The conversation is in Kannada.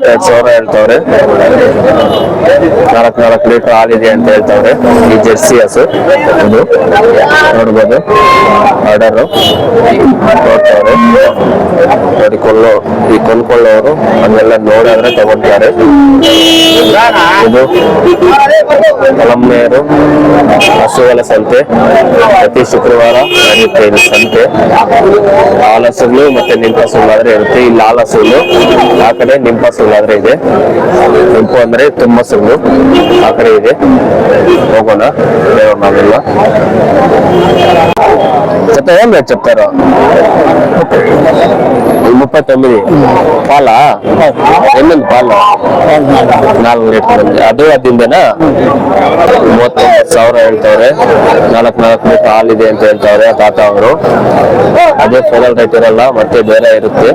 32,000 ಹೇಳ್ತವ್ರೆ. 4 ಲೀಟರ್ ಹಾಲಿದೆ ಅಂತ ಹೇಳ್ತವ್ರೆ. ಈ ಜೆರ್ಸಿ ಹಸು ಇದು ನೋಡ್ಬೋದು. ಆರ್ಡರ್ ನೋಡ್ತವ್ರೆ ನೋಡಿ. ಈ ಕೊಂಡ್ಕೊಳ್ಳೋರು ಅದನ್ನೆಲ್ಲ ನೋಡಿದ್ರೆ ತಗೊಂತಾರೆ. ಇದು ಹೊಲಮೇರು ಹಸುಗಳ ಸಂತೆ ಪ್ರತಿ ಶುಕ್ರವಾರ ನಡೆಯುತ್ತೆ. ಇದು ಸಂತೆ ಹಾಲಸುಗಳು ಮತ್ತೆ ನಿಂಪಸುಗಳಾದ್ರೆ ಇರುತ್ತೆ. ಇಲ್ಲಿ ಹಾಲಸುಗಳು, ಆ ಕಡೆ ನಿಂಪಸುಗಳಾದ್ರೆ ಇದೆ. ನಿಂಪು ಅಂದ್ರೆ ತುಂಬಾ ಸುಳ್ಳು, ಆ ಕಡೆ ಇದೆ. ಹೋಗೋಣ నావెల్ల చెప్తా. ఏం రేట్ చెప్తారు? 39. పాలా ఎన్ని పాలు? 4 ಲೀಟರ್. ಅದು ಅದಿಂದೇನಾ? 39,000 ಹೇಳ್ತವ್ರೆ. 4 ಲೀಟರ್ ಹಾಲಿದೆ ಅಂತ ಹೇಳ್ತವ್ರೆ ತಾತ ಅವರು. ಅದೇ ಫೋನಲ್ ರೈಟ್ ಇರಲ್ಲ, ಮತ್ತೆ ಬೇರೆ ಇರುತ್ತೆ.